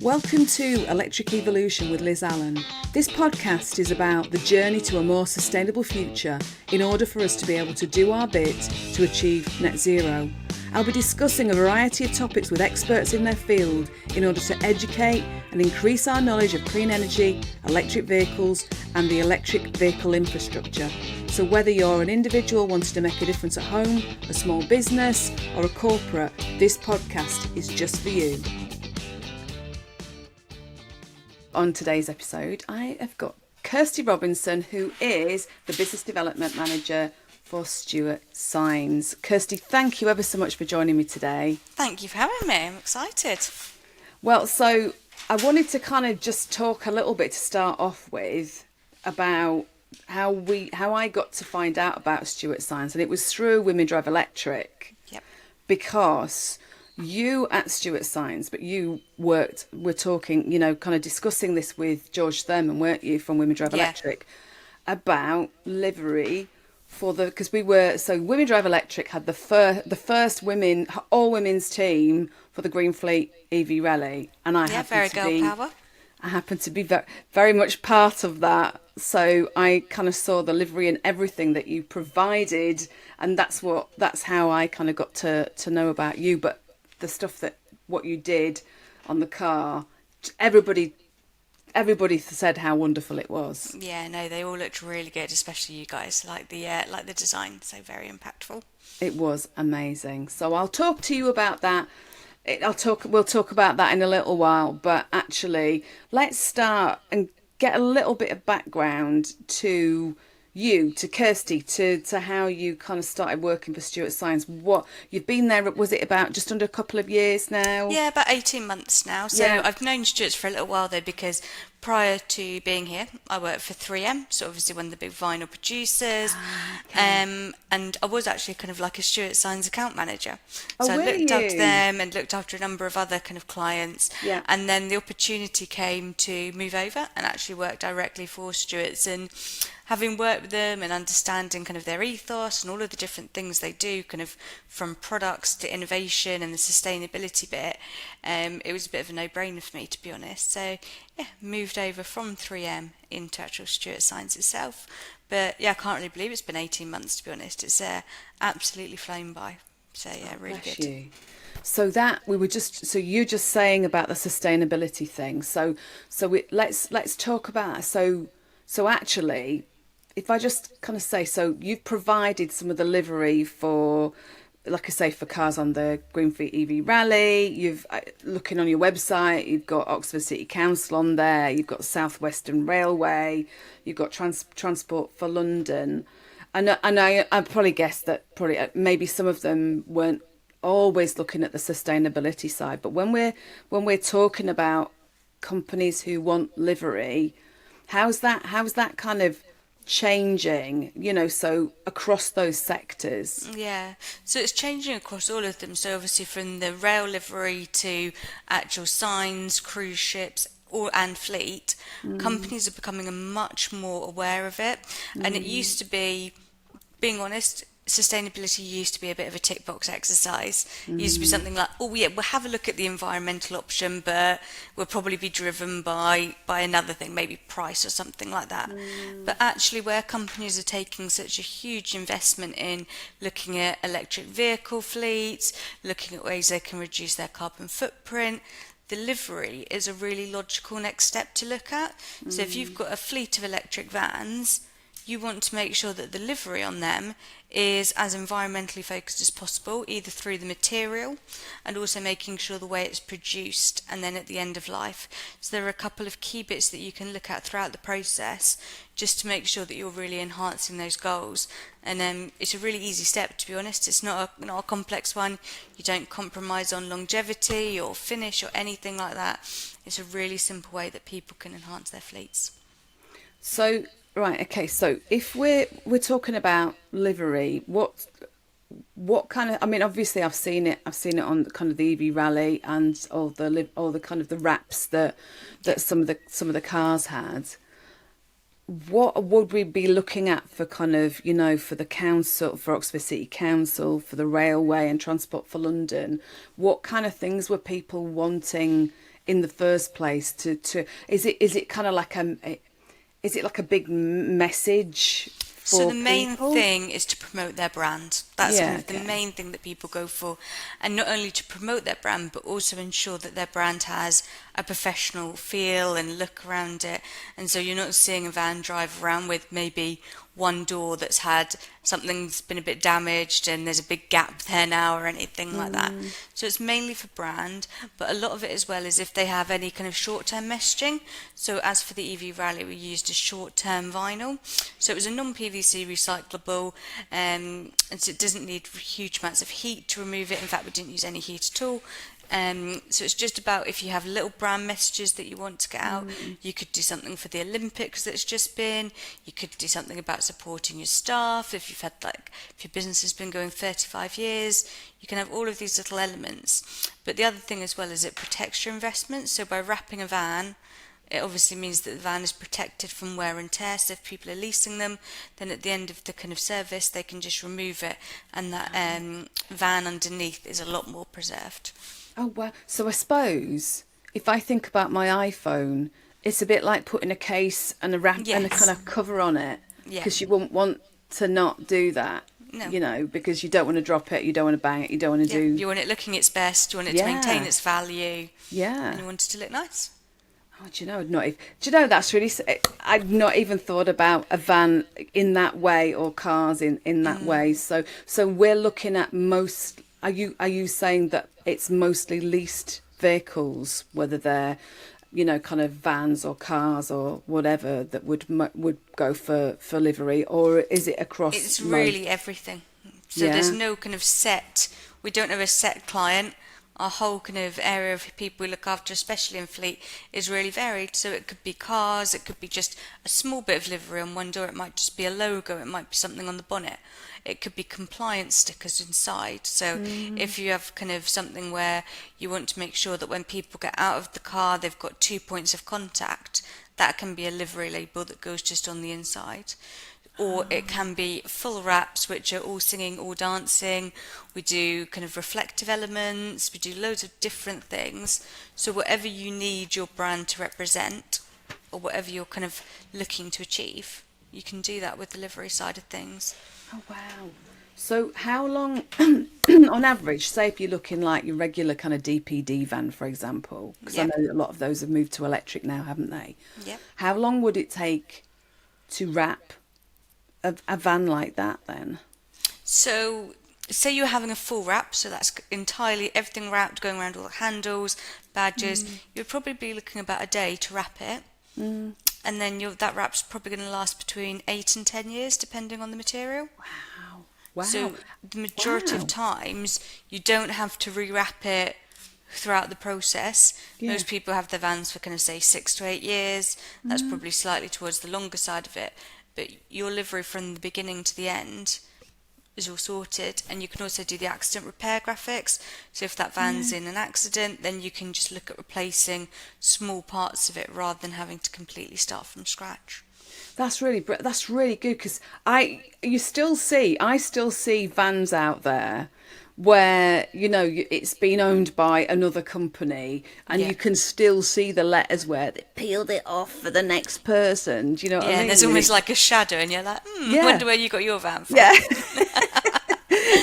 Welcome to Electric Evolution with Liz Allan. This podcast is about the journey to a more sustainable future in order for us to be able to do our bit to achieve net zero. I'll be discussing a variety of topics with experts in their field in order to educate and increase our knowledge of clean energy, electric vehicles and the electric vehicle infrastructure. So whether you're an individual wanting to make a difference at home, a small business or a corporate, this podcast is just for you. On today's episode, I have got Kirsty Robinson, who is the Business Development Manager for Stewart Signs. Kirsty, thank you ever so much for joining me today. Thank you for having me. I'm excited. Well, so I wanted to kind of just talk a little bit to start off with about how I got to find out about Stewart Signs, and it was through Women Drive Electric. Yep. Because you at Stewart Signs, but we're talking, kind of discussing this with George Thurman, weren't you, from Women Drive Electric, about livery because Women Drive Electric had the first all women's team for the Greenfleet EV Rally, and I happen to be very, very much part of that. So I kind of saw the livery and everything that you provided, and that's how I kind of got to know about you. But the stuff what you did on the car, everybody said how wonderful it was. Yeah, no, they all looked really good, especially you guys. Like the design, so very impactful. It was amazing. So I'll talk to you about that. We'll talk about that in a little while. But actually, let's start and get a little bit of background to you, to Kirsty, to how you kind of started working for Stewart Signs. What you've been there, was it about just under a couple of years now? Yeah, about 18 months now. So yeah. I've known Stewart's for a little while though, because prior to being here, I worked for 3M, so obviously one of the big vinyl producers. Okay. And I was actually kind of like a Stewart Signs account manager. So I looked after them and looked after a number of other kind of clients. Yeah. And then the opportunity came to move over and actually work directly for Stewart's, and having worked with them and understanding kind of their ethos and all of the different things they do, kind of from products to innovation and the sustainability bit, it was a bit of a no-brainer for me, to be honest. So yeah, moved over from 3M into actual Stewart Signs itself. But yeah, I can't really believe it's been 18 months, to be honest. It's absolutely flown by. So yeah, really good. You. So you're just saying about the sustainability thing. Let's talk about So actually, if I just kind of say, so you've provided some of the livery for, like I say, for cars on the Greenfleet EV Rally. You've, looking on your website, you've got Oxford City Council on there. You've got South Western Railway. You've got Transport for London. And I probably guess that maybe some of them weren't always looking at the sustainability side. But when we're talking about companies who want livery, how's that kind of changing, so across those sectors? Yeah, so it's changing across all of them. So obviously from the rail livery to actual signs, cruise ships, and fleet, companies are becoming much more aware of it. And it used to be, being honest, sustainability used to be a bit of a tick box exercise. It used to be something like, oh yeah, we'll have a look at the environmental option, but we'll probably be driven by another thing, maybe price or something like that. But actually, where companies are taking such a huge investment in looking at electric vehicle fleets, looking at ways they can reduce their carbon footprint, the livery is a really logical next step to look at. So if you've got a fleet of electric vans, you want to make sure that the livery on them is as environmentally focused as possible, either through the material and also making sure the way it's produced and then at the end of life. So there are a couple of key bits that you can look at throughout the process just to make sure that you're really enhancing those goals. And it's a really easy step, to be honest. It's not a complex one. You don't compromise on longevity or finish or anything like that. It's a really simple way that people can enhance their fleets. So right, okay. So if we're talking about livery, what kind of? I mean, obviously, I've seen it on kind of the EV Rally and all the kind of the wraps that some of the cars had. What would we be looking at for kind of, for the council, for Oxford City Council, for the railway and Transport for London? What kind of things were people wanting in the first place? To is it kind of like is it like a big message So for the main people? thing is to promote their brand. That's kind Yeah, of the okay. main thing that people go for. And not only to promote their brand, but also ensure that their brand has a professional feel and look around it. And so you're not seeing a van drive around with maybe one door that's had something that's been a bit damaged and there's a big gap there now or anything like that. So it's mainly for brand, but a lot of it as well is if they have any kind of short-term messaging. So as for the EV Rally, we used a short-term vinyl. So it was a non-PVC recyclable, and so it doesn't need huge amounts of heat to remove it. In fact, we didn't use any heat at all. So it's just about if you have little brand messages that you want to get out, you could do something for the Olympics that's just been, you could do something about supporting your staff, if you've had if your business has been going 35 years, you can have all of these little elements. But the other thing as well is it protects your investment. So by wrapping a van, it obviously means that the van is protected from wear and tear. So if people are leasing them, then at the end of the kind of service, they can just remove it, and that van underneath is a lot more preserved. Oh wow! So I suppose if I think about my iPhone, it's a bit like putting a case and a wrap and a kind Yes. of cover on it, Yeah. because you wouldn't want to not do that. No. You know, because you don't want to drop it, you don't want to bang it, you don't want to Yeah. do. You want it looking its best. You want it to maintain Yeah, its value, and yeah. you want it to look nice. Oh, do you know? Do you know that's really? I'd not even thought about a van in that way or cars in that way. So we're looking at most. Are you saying that it's mostly leased vehicles, whether they're, kind of vans or cars or whatever that would go for livery, or is it across It's most? really everything. So there's Yeah. no kind of set. We don't have a set client. Our whole kind of area of people we look after, especially in fleet, is really varied. So it could be cars, it could be just a small bit of livery on one door, it might just be a logo, it might be something on the bonnet. It could be compliance stickers inside. So if you have kind of something where you want to make sure that when people get out of the car, they've got 2 points of contact, that can be a livery label that goes just on the inside. Or it can be full wraps, which are all singing, all dancing. We do kind of reflective elements. We do loads of different things. So whatever you need your brand to represent, or whatever you're kind of looking to achieve, you can do that with the livery side of things. Oh wow. So how long, on average, say if you're looking like your regular kind of DPD van, for example, because I Yep. know a lot of those have moved to electric now, haven't they? Yep. How long would it take to wrap a van like that then? So say you're having a full wrap, so that's entirely everything wrapped, going around all the handles, badges. You'd probably be looking about a day to wrap it. And then that wrap's probably going to last between 8 and 10 years, depending on the material. Wow. Wow. So the majority Wow. of times, you don't have to rewrap it throughout the process. Yeah. Most people have their vans for kind of say 6 to 8 years. That's probably slightly towards the longer side of it. But your livery from the beginning to the end is all sorted, and you can also do the accident repair graphics. So if that van's in an accident, then you can just look at replacing small parts of it rather than having to completely start from scratch. That's really good, because I still see vans out there where it's been owned by another company, and Yeah. you can still see the letters where they peeled it off for the next person. Do you know what I Yeah, mean? and there's almost like a shadow, and you're like, Yeah. wonder where you got your van from. Yeah.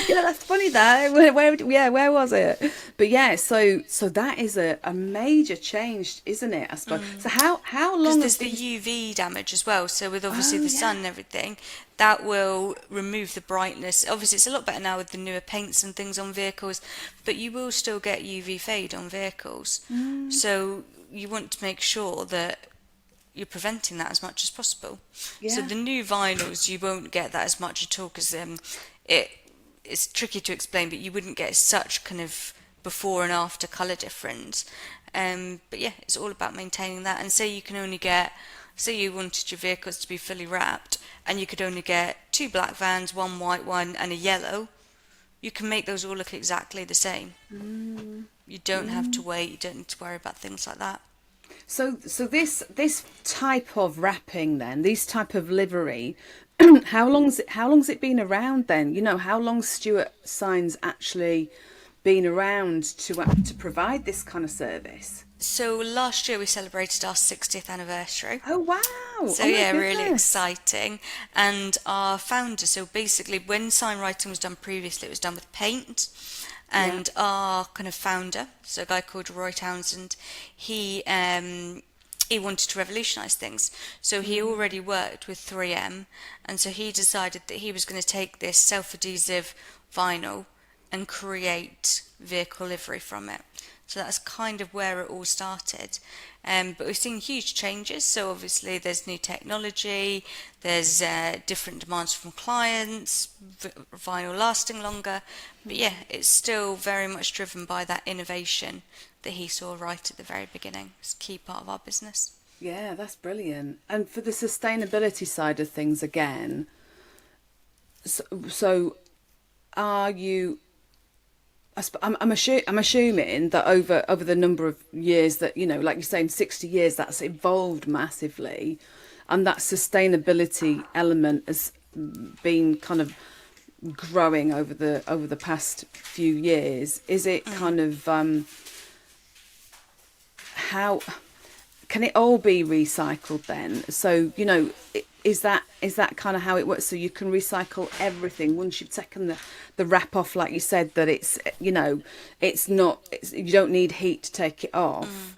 Yeah, that's funny. That where was it? But yeah, so that is a major change, isn't it? I suppose. So how Because long there's have the these? UV damage as well. So with obviously Oh the sun yeah. and everything, that will remove the brightness. Obviously, it's a lot better now with the newer paints and things on vehicles, but you will still get UV fade on vehicles. So you want to make sure that you're preventing that as much as possible. So Yeah. the new vinyls, you won't get that as much at all, because it's tricky to explain, but you wouldn't get such kind of before and after colour difference. But yeah, it's all about maintaining that. And say you wanted your vehicles to be fully wrapped, and you could only get 2 black vans, 1 white one, and a yellow. You can make those all look exactly the same. You don't have to wait. You don't need to worry about things like that. So this type of wrapping then, this type of livery, how long's it been around then? How long's Stewart Signs actually been around to provide this kind of service? So last year we celebrated our 60th anniversary. Oh wow! So Oh my yeah, really goodness! exciting. And our founder, so basically when sign writing was done previously, it was done with paint. Yeah. And our kind of founder, so a guy called Roy Townsend, he wanted to revolutionise things. So he already worked with 3M, and so he decided that he was going to take this self-adhesive vinyl and create vehicle livery from it. So that's kind of where it all started. But we've seen huge changes. So obviously there's new technology, there's different demands from clients, vinyl lasting longer. But yeah, it's still very much driven by that innovation that he saw right at the very beginning. It's a key part of our business. Yeah, that's brilliant. And for the sustainability side of things again, so are you? I'm assuming that over the number of years that, like you're saying, 60 years, that's evolved massively, and that sustainability element has been kind of growing over the past few years. Is it kind of how can it all be recycled then? So, is that kind of how it works? So you can recycle everything once you've taken the wrap off, like you said, that you don't need heat to take it off.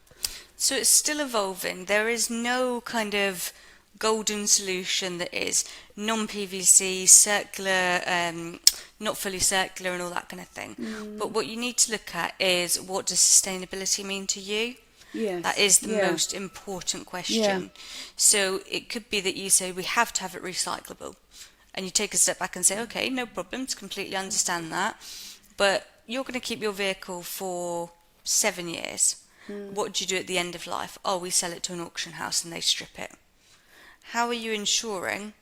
So it's still evolving. There is no kind of golden solution that is non-PVC, circular, not fully circular, and all that kind of thing. But what you need to look at is, what does sustainability mean to you? That Yes. is the Yeah. most important Yeah. question. So it could be that you say we have to have it recyclable, and you take a step back and say, okay, no problems, completely understand that, but you're going to keep your vehicle for 7 years. What do you do at the end of life? Oh, we sell it to an auction house and they strip it. How are you ensuring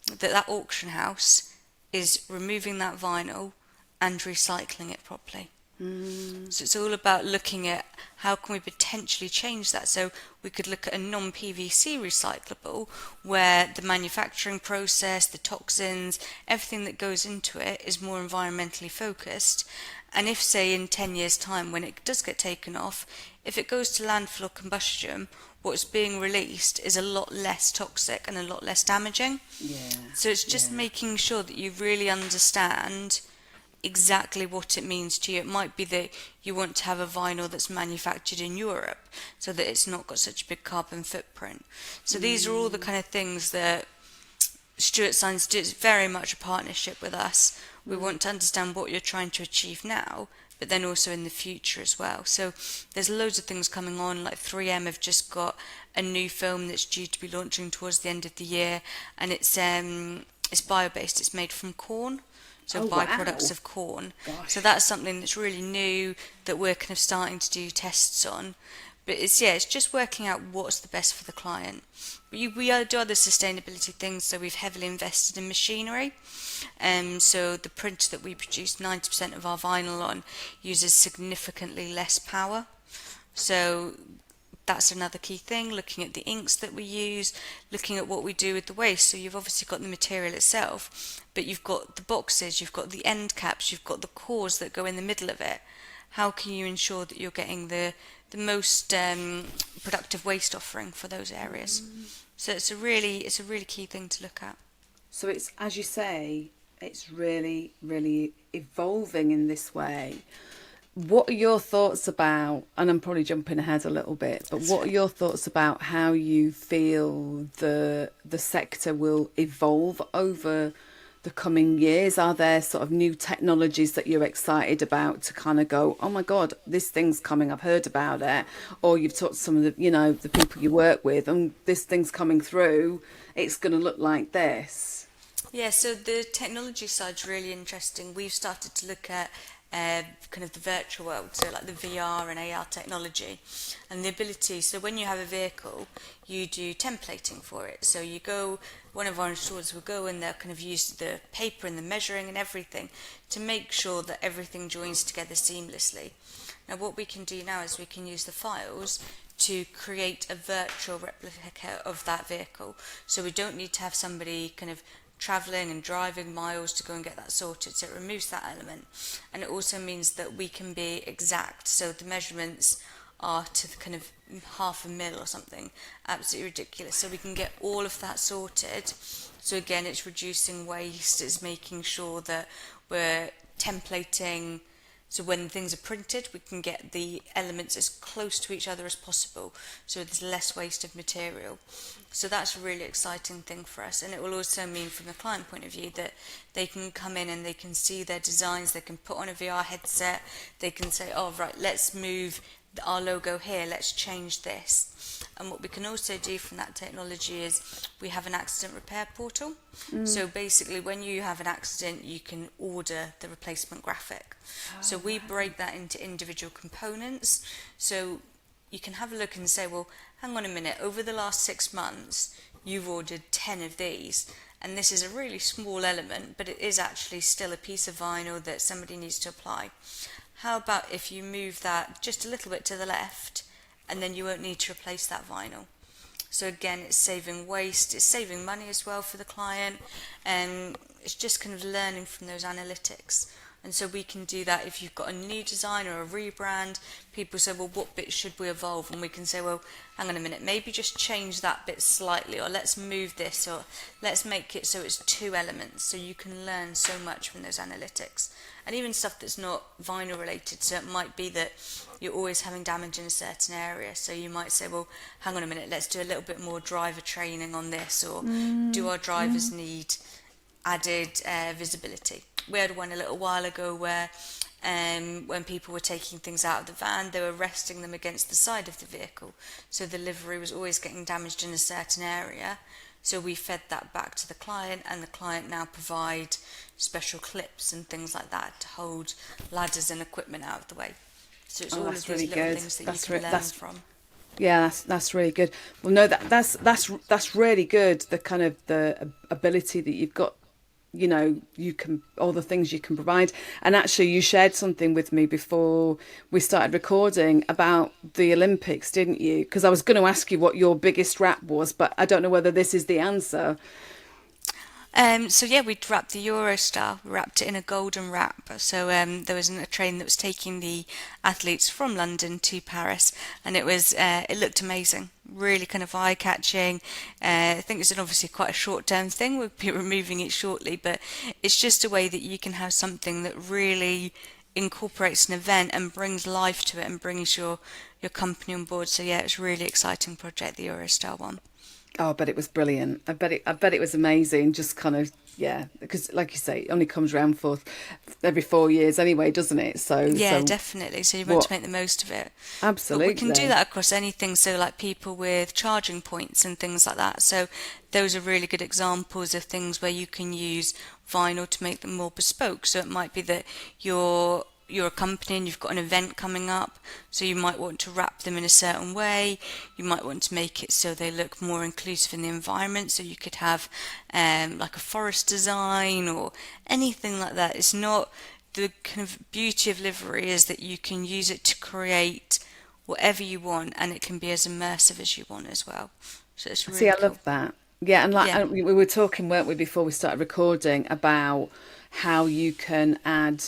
that that auction house is removing that vinyl and recycling it properly? So it's all about looking at how can we potentially change that. So we could look at a non-PVC recyclable where the manufacturing process, the toxins, everything that goes into it is more environmentally focused. And if, say, in 10 years' time, when it does get taken off, if it goes to landfill or combustion, what's being released is a lot less toxic and a lot less damaging. Yeah. So it's just Yeah. making sure that you really understand exactly what it means to you. It might be that you want to have a vinyl that's manufactured in Europe so that it's not got such a big carbon footprint. So these are all the kind of things that Stewart Signs do. It's very much a partnership with us. We want to understand what you're trying to achieve now, but then also in the future as well. So there's loads of things coming on, like 3M have just got a new film that's due to be launching towards the end of the year, and it's bio-based. It's made from corn, so Oh byproducts wow! of corn. Gosh. So that's something that's really new that we're kind of starting to do tests on. But it's just working out what's the best for the client. We do other sustainability things, so we've heavily invested in machinery. So the printer that we produce 90% of our vinyl on uses significantly less power. So that's another key thing, looking at the inks that we use, looking at what we do with the waste. So you've obviously got the material itself, but you've got the boxes, you've got the end caps, you've got the cores that go in the middle of it. How can you ensure that you're getting the most productive waste offering for those areas? So it's a really key thing to look at. So it's, as you say, it's really, really evolving in this way. What are your thoughts about, and I'm probably jumping ahead a little bit, but what are your thoughts about how you feel the sector will evolve over the coming years? Are there sort of new technologies that you're excited about to kind of go, oh my God, this thing's coming, I've heard about it, or you've talked to some of the people you work with, and this thing's coming through, it's going to look like this? Yeah, so the technology side's really interesting. We've started to look at kind of the virtual world, so like the VR and AR technology, and the ability. So when you have a vehicle, you do templating for it. So you go, one of our installers will go and they'll kind of use the paper and the measuring and everything to make sure that everything joins together seamlessly. Now what we can do now is we can use the files to create a virtual replica of that vehicle. So we don't need to have somebody kind of travelling and driving miles to go and get that sorted, so it removes that element. And it also means that we can be exact, so the measurements are to the kind of half a mil or something. Absolutely ridiculous. So we can get all of that sorted. So again, it's reducing waste, it's making sure that we're templating, so when things are printed, we can get the elements as close to each other as possible, so there's less waste of material. So that's a really exciting thing for us, and it will also mean from the client point of view that they can come in and they can see their designs, they can put on a VR headset, they can say, oh right, let's move our logo here, let's change this. And what we can also do from that technology is we have an accident repair portal. So basically when you have an accident, you can order the replacement graphic. So we break that into individual components. So you can have a look and say, well, hang on a minute, over the last 6 months, you've ordered 10 of these. And this is a really small element, but it is actually still a piece of vinyl that somebody needs to apply. How about if you move that just a little bit to the left, and then you won't need to replace that vinyl. So again, it's saving waste, it's saving money as well for the client, and it's just kind of learning from those analytics. And so we can do that if you've got a new design or a rebrand. People say, well, what bit should we evolve? And we can say, well, hang on a minute, maybe just change that bit slightly, or let's move this, or let's make it so it's 2 elements. So you can learn so much from those analytics. And even stuff that's not vinyl related. So it might be that you're always having damage in a certain area. So you might say, well, hang on a minute, let's do a little bit more driver training on this, or do our drivers need added visibility? We had one a little while ago where when people were taking things out of the van, they were resting them against the side of the vehicle. So the livery was always getting damaged in a certain area. So we fed that back to the client, and the client now provide special clips and things like that to hold ladders and equipment out of the way. So it's all of those really little good. things that you can learn from. Yeah, that's really good. Well, no, that's really good. The kind of the ability that you've got, you know, you can, all the things you can provide. And actually you shared something with me before we started recording about the Olympics, didn't you? Because I was going to ask you what your biggest wrap was, but I don't know whether this is the answer. So yeah, we wrapped the Eurostar. We wrapped it in a golden wrap. So there was a train that was taking the athletes from London to Paris, and it looked amazing, really kind of eye-catching. I think it's obviously quite a short-term thing. We'll be removing it shortly, but it's just a way that you can have something that really incorporates an event and brings life to it and brings your company on board. So yeah, it's a really exciting project, the Eurostar one. Oh, I bet it was brilliant. I bet it was amazing. Just kind of, yeah, because like you say, it only comes around for every 4 years anyway, doesn't it? So yeah, so definitely. So you want to make the most of it. absolutely. But we can do that across anything. So like people with charging points and things like that. So those are really good examples of things where you can use vinyl to make them more bespoke. So it might be that you're a company and you've got an event coming up, so you might want to wrap them in a certain way. You might want to make it so they look more inclusive in the environment, so you could have like a forest design or anything like that. It's not, the kind of beauty of livery is that you can use it to create whatever you want, and it can be as immersive as you want as well. So it's really See, I cool. love that. Yeah, and like Yeah. and we were talking, weren't we, before we started recording about how you can add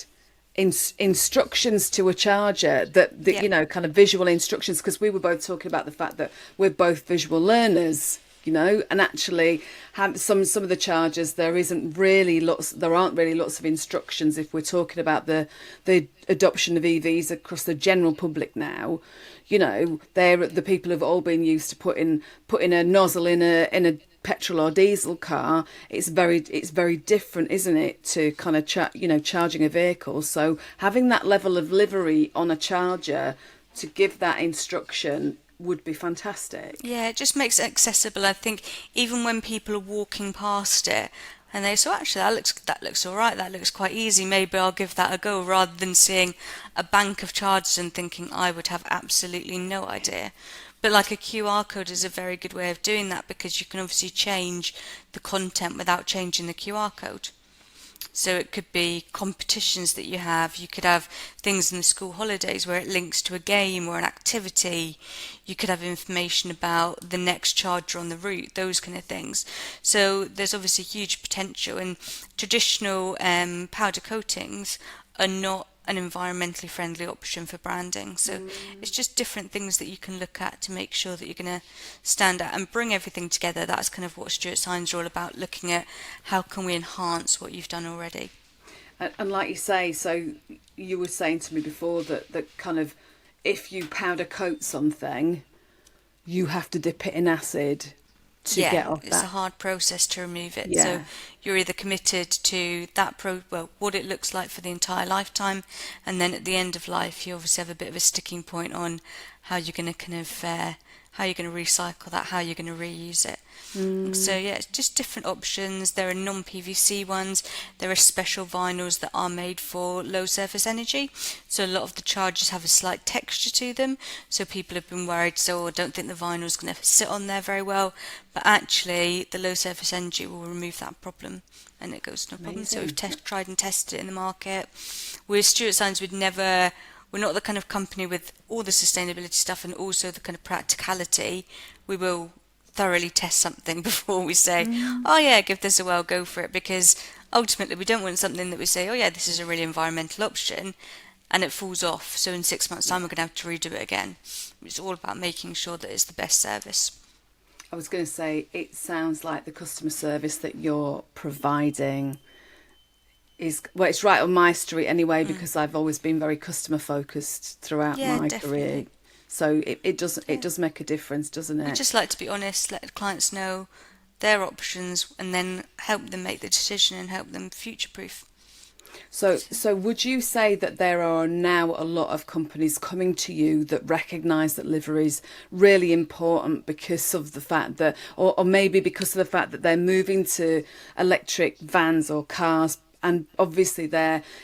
instructions to a charger that Yeah. you know, kind of visual instructions, because we were both talking about the fact that we're both visual learners, you know, and actually have some of the chargers, there aren't really lots of instructions if we're talking about the adoption of EVs across the general public now. You know, the people have all been used to putting a nozzle in a petrol or diesel car. It's very different, isn't it, to kind of charging a vehicle. So having that level of livery on a charger to give that instruction would be fantastic. Yeah, it just makes it accessible. I think even when people are walking past it and they say, "Oh, actually that looks all right, that looks quite easy, maybe I'll give that a go," rather than seeing a bank of charges and thinking I would have absolutely no idea. But like a QR code is a very good way of doing that, because you can obviously change the content without changing the QR code. So it could be competitions that you have. You could have things in the school holidays where it links to a game or an activity. You could have information about the next charger on the route, those kind of things. So there's obviously huge potential, and traditional powder coatings are not an environmentally friendly option for branding. So it's just different things that you can look at to make sure that you're going to stand out and bring everything together. That's kind of what Stewart Signs are all about, looking at how can we enhance what you've done already. And like you say, so you were saying to me before that kind of, if you powder coat something, you have to dip it in acid to get off that. It's a hard process to remove it. Yeah. So you're either committed to that what it looks like for the entire lifetime, and then at the end of life, you obviously have a bit of a sticking point on how you're going to kind of how you're going to recycle that, how you're going to reuse it. So yeah, it's just different options. There are non-PVC ones. There are special vinyls that are made for low surface energy. So a lot of the charges have a slight texture to them. So people have been worried, so I don't think the vinyl is going to sit on there very well. But actually, the low surface energy will remove that problem, and it goes no problem. So we've tried and tested it in the market. With Stewart Signs, we're not the kind of company with all the sustainability stuff and also the kind of practicality. We will thoroughly test something before we say, oh yeah, give this a whirl, go for it, because ultimately we don't want something that we say, oh yeah, this is a really environmental option, and it falls off. So in 6 months' time, we're going to have to redo it again. It's all about making sure that it's the best service. I was going to say, it sounds like the customer service that you're providing is, well, it's right on my street anyway, because I've always been very customer focused throughout my career. So it does make a difference, doesn't it? We just like to be honest, let the clients know their options, and then help them make the decision and help them future-proof. So would you say that there are now a lot of companies coming to you that recognise that livery is really important because of the fact that, or maybe because of the fact that they're moving to electric vans or cars? And obviously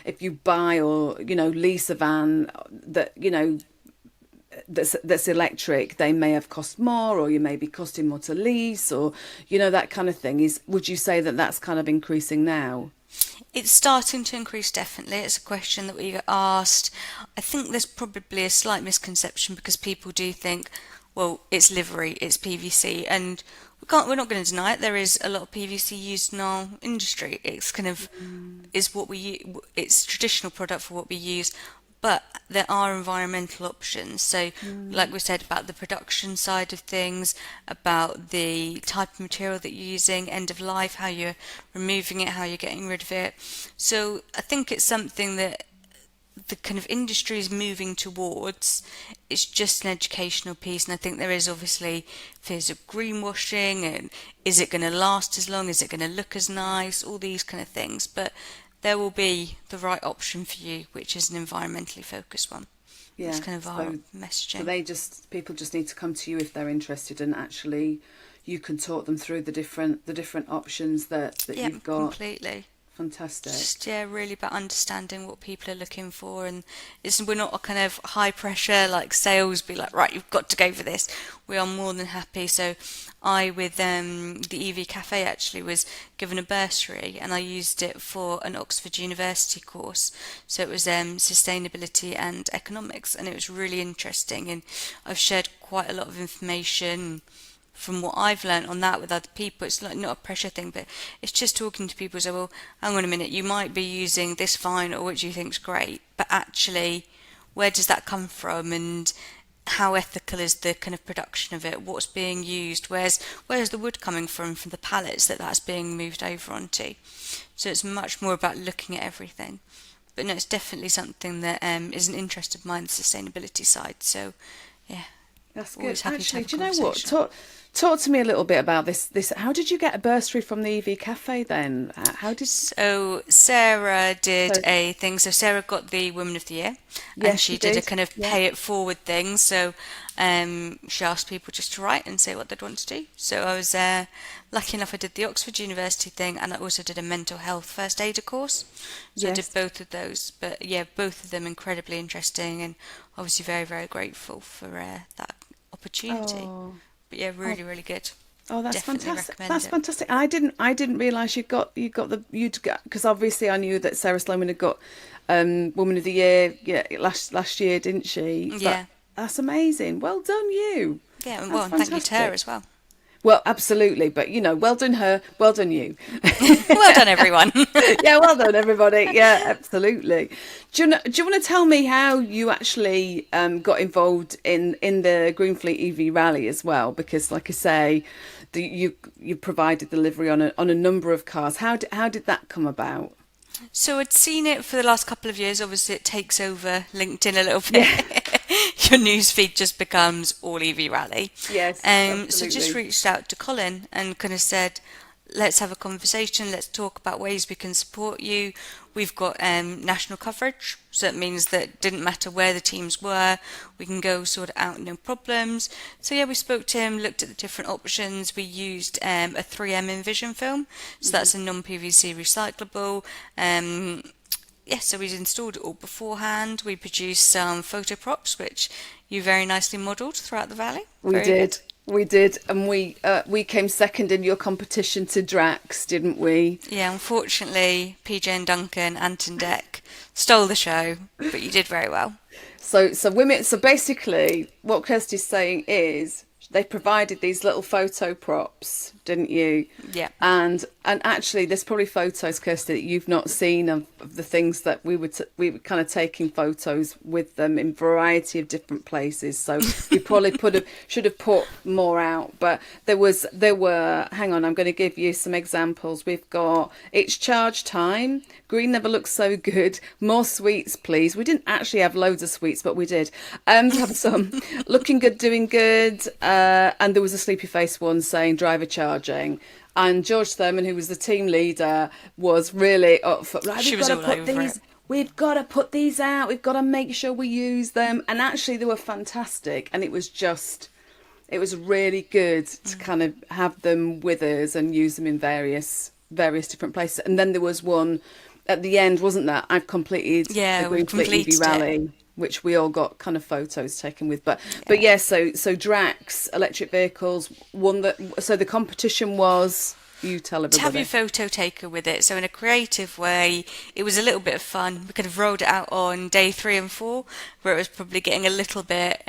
if you buy or, lease a van that, that's electric, they may have cost more, or you may be costing more to lease, or, that kind of thing. Would you say that that's kind of increasing now? It's starting to increase, definitely. It's a question that we get asked. I think there's probably a slight misconception because people do think, well, it's livery, it's PVC, and we're not going to deny it. There is a lot of PVC used in our industry. It's kind of it's traditional product for what we use, but there are environmental options. So, like we said about the production side of things, about the type of material that you're using, end of life, how you're removing it, how you're getting rid of it. So, I think it's something that the kind of industry is moving towards. It's just an educational piece, and I think there is obviously fears of greenwashing, and is it going to last as long, is it going to look as nice, all these kind of things, but there will be the right option for you, which is an environmentally focused one. Yeah, it's kind of our messaging. So people just need to come to you if they're interested, and actually you can talk them through the different options that you've got. Completely. Fantastic. Just really about understanding what people are looking for, and we're not a kind of high pressure like sales, be like, right, you've got to go for this. We are more than happy. So I, with the EV Cafe, actually was given a bursary, and I used it for an Oxford University course. So it was sustainability and economics, and it was really interesting, and I've shared quite a lot of information from what I've learned on that with other people. It's like not a pressure thing, but it's just talking to people. So, well, hang on a minute, you might be using this vinyl, which you think's great, but actually, where does that come from, and how ethical is the kind of production of it? What's being used? Where's the wood coming from the pallets that's being moved over onto? So it's much more about looking at everything. But no, it's definitely something that is an interest of mine, the sustainability side. So, yeah. That's good. Actually, do you know what? Talk to me a little bit about this. How did you get a bursary from the EV Cafe then? So Sarah did a thing. So Sarah got the Woman of the Year, and she did a kind of pay it forward thing. So she asked people just to write and say what they'd want to do. So I was lucky enough. I did the Oxford University thing, and I also did a mental health first aider course. So I did both of those. But yeah, both of them incredibly interesting, and obviously very, very grateful for that opportunity. Oh. But yeah, really, really good. Oh, that's Definitely fantastic. recommend That's it. fantastic. I didn't realise you'd got because obviously I knew that Sarah Sloman had got Woman of the Year last year, didn't she? Yeah. That's amazing. Well done, you. Yeah, That's well, and thank you to fantastic. her as well. Well, absolutely. But, well done her. Well done you. Well done, everyone. Yeah, well done, everybody. Yeah, absolutely. Do you want to tell me how you actually got involved in the Greenfleet EV Rally as well? Because, like I say, you provided delivery on a number of cars. How did that come about? So I'd seen it for the last couple of years. Obviously, it takes over LinkedIn a little bit. Yeah. Your newsfeed just becomes all EV Rally. Yes, So just absolutely. reached out to Colin and kind of said, let's have a conversation. Let's talk about ways we can support you. We've got national coverage, so that means that it didn't matter where the teams were, we can go sort it out, no problems. So yeah, we spoke to him, looked at the different options. We used a 3M Envision film, so that's a non-PVC recyclable. Yeah, so we installed it all beforehand. We produced some photo props, which you very nicely modelled throughout the valley. We Very did. good. We did, and we came second in your competition to Drax, didn't we? Yeah, unfortunately, PJ and Duncan, Anton Deck, stole the show, but you did very well. So women. So basically, what Kirsty's saying is they provided these little photo props, didn't you? Yeah. And actually, there's probably photos, Kirsty, that you've not seen of the things that we were kind of taking photos with them in variety of different places. So we probably should have put more out, but there were. Hang on, I'm going to give you some examples. We've got it's charge time. Green never looks so good. More sweets, please. We didn't actually have loads of sweets, but we did. Have some. Looking good, doing good. And there was a sleepy face one saying driver charging. And George Thurman, who was the team leader, was really up for, right, She was all over it. we've got to put these out. We've got to make sure we use them. And actually, they were fantastic. And it was really good to kind of have them with us and use them in various different places. And then there was one at the end, wasn't there? I've completed Yeah, the we Greenfleet completed EV Rally, which we all got kind of photos taken with. But yeah, so Drax Electric Vehicles won that. So the competition was, you tell To have your everybody. photo taker with it. So in a creative way, it was a little bit of fun. We kind of rolled it out on day 3 and 4, where it was probably getting a little bit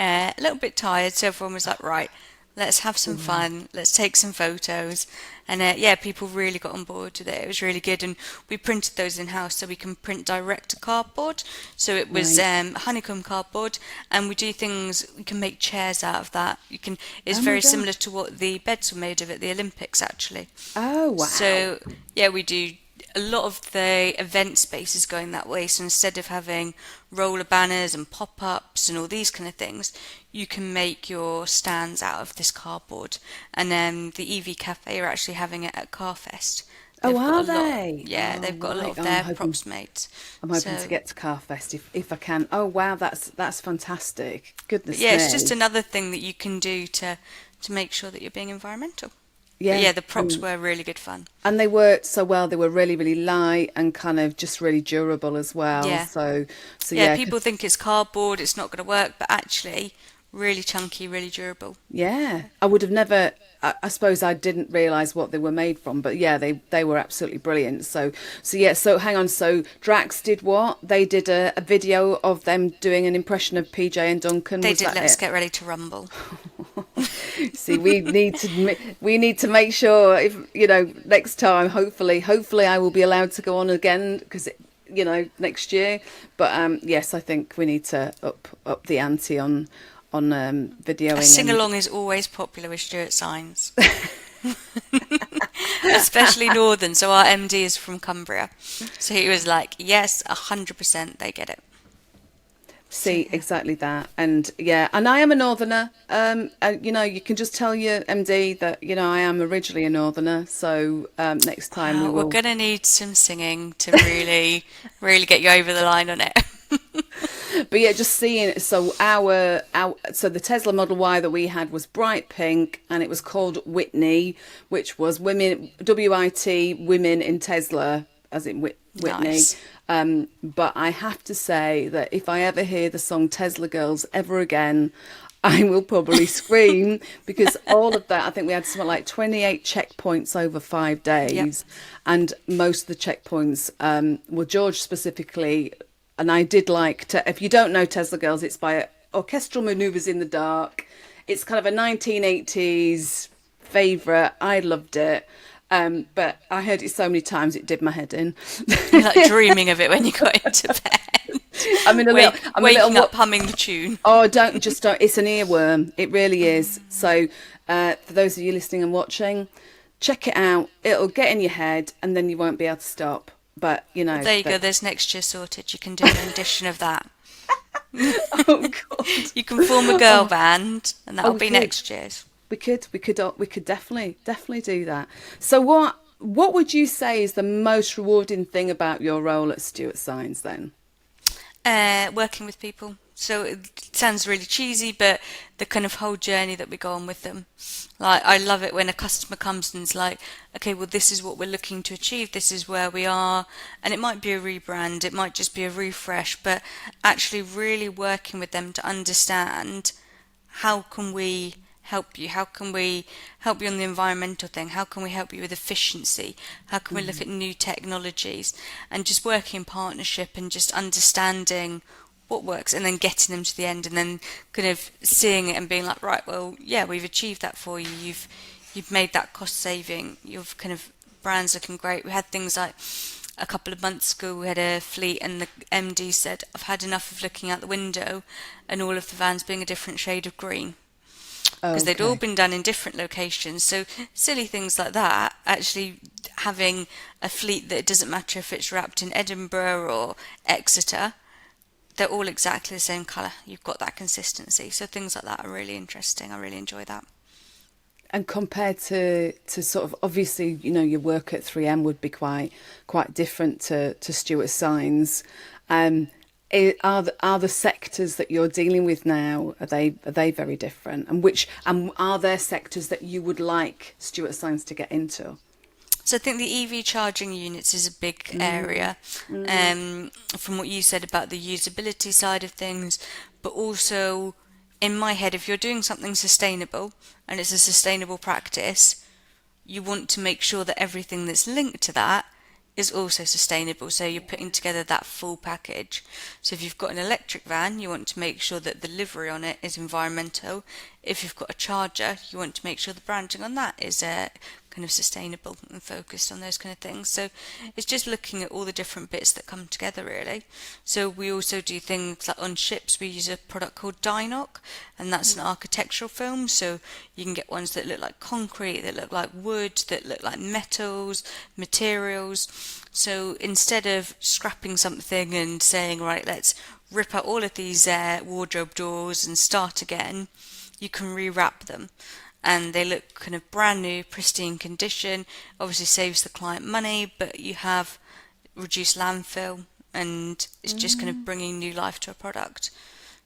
tired. So everyone was like, right, let's have some fun. Let's take some photos. And yeah, people really got on board with it. It was really good. And we printed those in house, so we can print direct to cardboard. So it was Right. honeycomb cardboard, and we do things. We can make chairs out of that. You can. It's Oh my very God. similar to what the beds were made of at the Olympics, actually. Oh wow. So yeah, we do a lot of the event spaces going that way. So instead of having roller banners and pop-ups and all these kind of things, you can make your stands out of this cardboard. And then the EV Cafe are actually having it at Carfest. Oh, They've got are a lot, they? yeah, Oh they've got a lot right. of Oh, their props made. I'm hoping to So, get to Carfest if I can. Oh wow, that's fantastic. but Goodness yeah, it's just me. another thing that you can do to make sure that you're being environmental. But Yeah. yeah, the props were really good fun. And they worked so well. They were really, really light and kind of just really durable as well. Yeah. So Yeah, yeah, people think it's cardboard, it's not going to work, but actually, really chunky, really durable. yeah. I would have never. I suppose I didn't realise what they were made from, but yeah, they were absolutely brilliant. So yeah. So hang on. So Drax did what? They did a video of them doing an impression of PJ and Duncan. They Was did that Let's it? Get Ready to Rumble. See, we need to make sure if next time. Hopefully, I will be allowed to go on again because next year. But yes, I think we need to up the ante on A videoing sing and along is always popular with Stewart Signs, especially Northern. So our MD is from Cumbria. So he was like, yes, 100% they get it. So see yeah. exactly that. And yeah, and I am a northerner. And, you can just tell your MD that I am originally a northerner. So next time we We're will. going to need some singing to really, really get you over the line on it. But yeah, just seeing it. So so the Tesla Model Y that we had was bright pink, and it was called Whitney, which was women WIT women in Tesla, as in Whitney. Nice. But I have to say that if I ever hear the song Tesla Girls ever again, I will probably scream because all of that. I think we had something like 28 checkpoints over 5 days, Yep. and most of the checkpoints were George specifically. And I did like to, if you don't know Tesla Girls, it's by Orchestral Maneuvers in the Dark. It's kind of a 1980s favourite. I loved it. But I heard it so many times it did my head in. You're like dreaming of it when you got into bed. Waking up humming the tune. Oh, don't. It's an earworm. It really is. So, for those of you listening and watching, check it out. It'll get in your head, and then you won't be able to stop. But Well, there you go. There's next year sorted. You can do an edition of that. Oh God! You can form a girl band, and that'll be next year's. We could definitely do that. So, what would you say is the most rewarding thing about your role at Stewart Signs then? Working with people. So it sounds really cheesy, but the kind of whole journey that we go on with them. Like, I love it when a customer comes and is like, okay, well, this is what we're looking to achieve. This is where we are. And it might be a rebrand. It might just be a refresh, but actually really working with them to understand how can we help you? How can we help you on the environmental thing? How can we help you with efficiency? How can we look at new technologies? And just working in partnership and just understanding what works and then getting them to the end and then kind of seeing it and being like, right, well, yeah, we've achieved that for you. You've made that cost saving. You've kind of brand's looking great. We had things like a couple of months ago, we had a fleet and the MD said, I've had enough of looking out the window and all of the vans being a different shade of green. Because they'd all been done in different locations. So silly things like that, actually having a fleet that it doesn't matter if it's wrapped in Edinburgh or Exeter, they're all exactly the same colour. You've got that consistency. So things like that are really interesting. I really enjoy that. And compared to sort of, obviously, you know, your work at 3M would be quite different to Stewart Signs. Are the sectors that you're dealing with now, are they very different? And are there sectors that you would like Stewart Signs to get into? So I think the EV charging units is a big area, from what you said about the usability side of things, but also in my head, if you're doing something sustainable and it's a sustainable practice, you want to make sure that everything that's linked to that is also sustainable. So you're putting together that full package. So if you've got an electric van, you want to make sure that the livery on it is environmental. If you've got a charger, you want to make sure the branding on that is kind of sustainable and focused on those kind of things. So it's just looking at all the different bits that come together, really. So we also do things like on ships, we use a product called Dynoc, and that's an architectural film. So you can get ones that look like concrete, that look like wood, that look like metals, materials. So instead of scrapping something and saying, right, let's rip out all of these wardrobe doors and start again, you can rewrap them. And they look kind of brand new, pristine condition. Obviously saves the client money, but you have reduced landfill, and it's just kind of bringing new life to a product.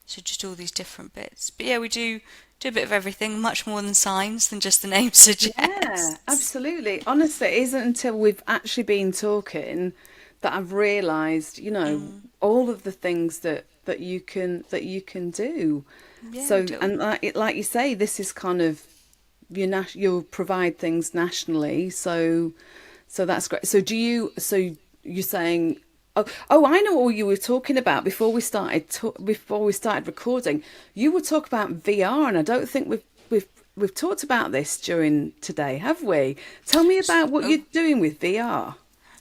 So just all these different bits. But yeah, we do a bit of everything, much more than signs than just the name suggests. Yeah, absolutely. Honestly, it isn't until we've actually been talking that I've realised, you know, all of the things that you can do. Yeah, So, and like you say, this is kind of you'll provide things nationally. So that's great. So you're saying, I know what you were talking about before we started recording. You were talking about VR, and I don't think we've talked about this during today, have we? Tell me about what you're doing with VR.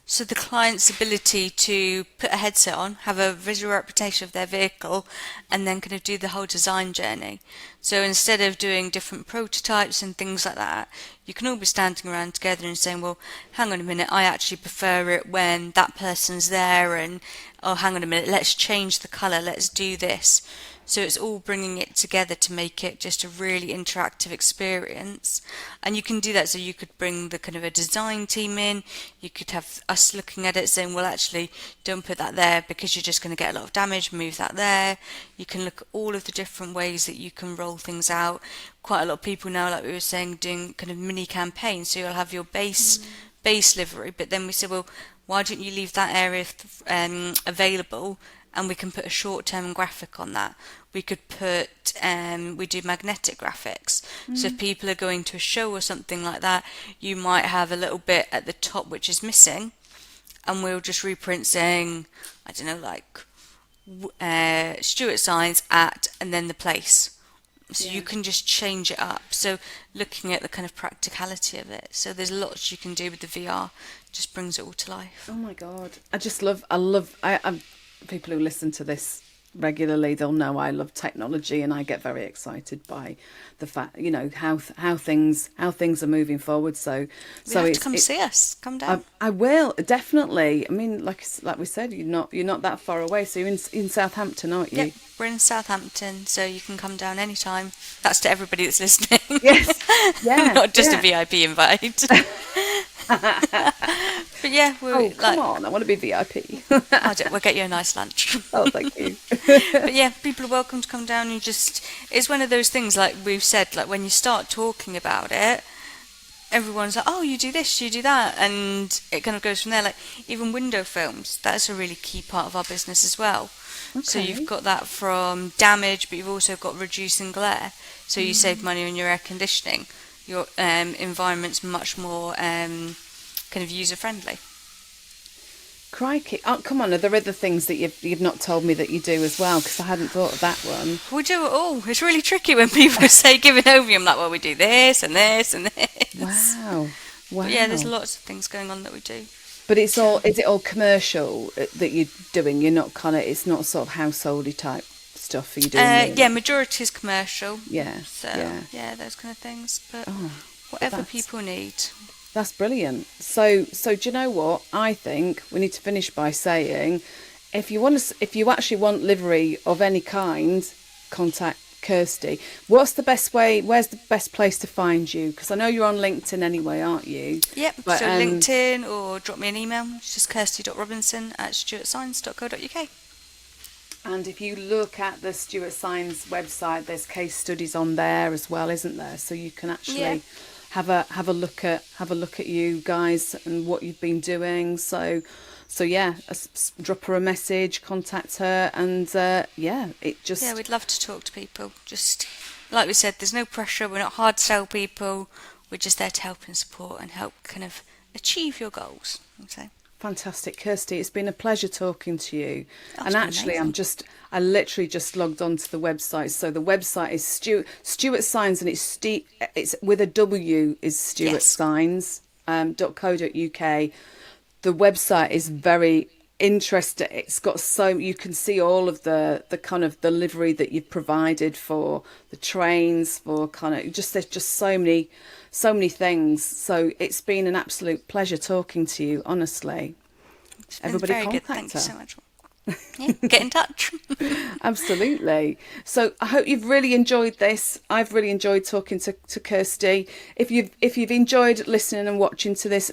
So the client's ability to put a headset on, have a visual representation of their vehicle, and then kind of do the whole design journey. So instead of doing different prototypes and things like that, you can all be standing around together and saying, well, hang on a minute, I actually prefer it when that person's there, and oh, hang on a minute, let's change the colour, let's do this. So it's all bringing it together to make it just a really interactive experience. And you can do that, so you could bring the kind of a design team in, you could have us looking at it saying, well, actually, don't put that there because you're just going to get a lot of damage, move that there. You can look at all of the different ways that you can roll things out. Quite a lot of people now, like we were saying, doing kind of mini campaigns, so you'll have your base livery, but then we said, well, why don't you leave that area available, and we can put a short-term graphic on that. We could put, we do magnetic graphics. So if people are going to a show or something like that, you might have a little bit at the top which is missing, and we'll just reprint saying, I don't know, like Stewart Signs at, and then the place. So you can just change it up. So looking at the kind of practicality of it. So there's lots you can do with the VR. Just brings it all to life. Oh my God. I'm people who listen to this regularly, they'll know I love technology, and I get very excited by the fact, how things are moving forward. So You have to come see us. Come down. I will definitely. I mean, like we said, you're not that far away. So you're in Southampton, aren't you? Yep, we're in Southampton, so you can come down anytime. That's to everybody that's listening. Yes. Yeah. Not just yeah. a VIP invite. But yeah, come on! I want to be VIP. We'll get you a nice lunch. Oh, thank you. But yeah, people are welcome to come down. It's one of those things, like we've said, like when you start talking about it, everyone's like, oh, you do this, you do that, and it kind of goes from there. Like even window films, that's a really key part of our business as well. Okay. So you've got that from damage, but you've also got reducing glare. So you save money on your air conditioning. Your environment's much more kind of user friendly. Crikey! Oh, come on! Are there other things that you've not told me that you do as well? Because I hadn't thought of that one. We do it all. It's really tricky when people say give an overview. I'm like, well, we do this and this and this. Wow! But yeah, there's lots of things going on that we do. But is it all commercial that you're doing? You're not it's not sort of householdy type stuff. Are you doing? Yeah, majority is commercial. Yeah. So yeah, those kind of things. But whatever people need. That's brilliant. So do you know what? I think we need to finish by saying, if you actually want livery of any kind, contact Kirsty. What's the best way? Where's the best place to find you? Because I know you're on LinkedIn anyway, aren't you? Yep. But, so LinkedIn, or drop me an email. It's just kirsty.robinson@stewartsigns.co.uk. And if you look at the Stewart Signs website, there's case studies on there as well, isn't there? So you can actually have a look at you guys and what you've been doing. So drop her a message, contact her, and we'd love to talk to people. Just like we said, there's no pressure. We're not hard to sell people. We're just there to help and support and help kind of achieve your goals. Okay. Fantastic, Kirsty. It's been a pleasure talking to you. That's and actually, amazing. I literally just logged onto the website. So the website is Stewart Signs, and it's with a W, is stewartsigns.co.uk. The website is very interesting. It's got you can see all of the kind of the livery that you've provided for the trains, for kind of there's just so many things. So it's been an absolute pleasure talking to you, honestly. Everybody very contact good. Thank her. you so much. Yeah, get in touch. Absolutely. So I hope you've really enjoyed this. I've really enjoyed talking to Kirsty. If you've enjoyed listening and watching to this,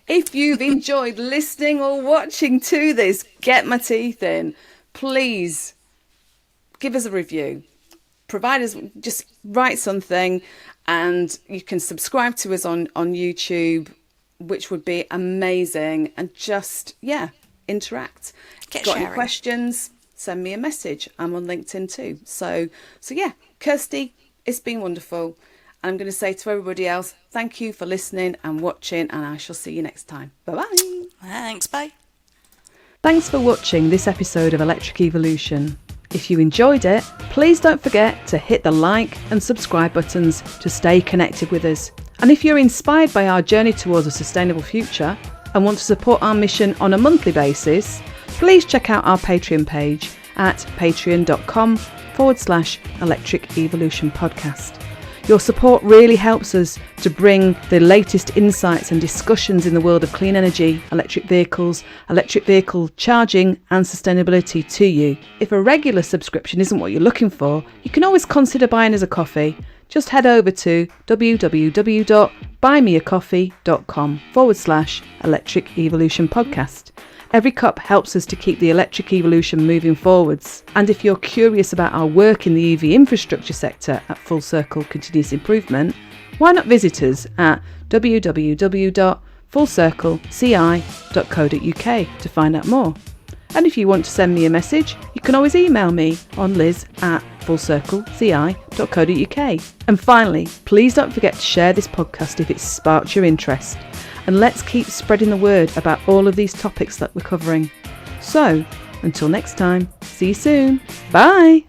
if you've enjoyed listening or watching to this, get my teeth in. Please give us a review. Provide us, just write something, and you can subscribe to us on YouTube, which would be amazing. And just interact. Got any questions? Send me a message. I'm on LinkedIn too. So yeah, Kirsty, it's been wonderful. And I'm going to say to everybody else, thank you for listening and watching, and I shall see you next time. Bye-bye. Thanks, bye. Thanks for watching this episode of Electric Evolution. If you enjoyed it, please don't forget to hit the like and subscribe buttons to stay connected with us. And if you're inspired by our journey towards a sustainable future and want to support our mission on a monthly basis, please check out our Patreon page at patreon.com/Electric Evolution Podcast. Your support really helps us to bring the latest insights and discussions in the world of clean energy, electric vehicles, electric vehicle charging and sustainability to you. If a regular subscription isn't what you're looking for, you can always consider buying us a coffee. Just head over to www.buymeacoffee.com/Electric Evolution Podcast. Every cup helps us to keep the electric evolution moving forwards. And if you're curious about our work in the EV infrastructure sector at Full Circle Continuous Improvement, why not visit us at www.fullcircleci.co.uk to find out more. And if you want to send me a message, you can always email me on liz@fullcircleci.co.uk. And finally, please don't forget to share this podcast if it's sparked your interest. And let's keep spreading the word about all of these topics that we're covering. So, until next time, see you soon. Bye!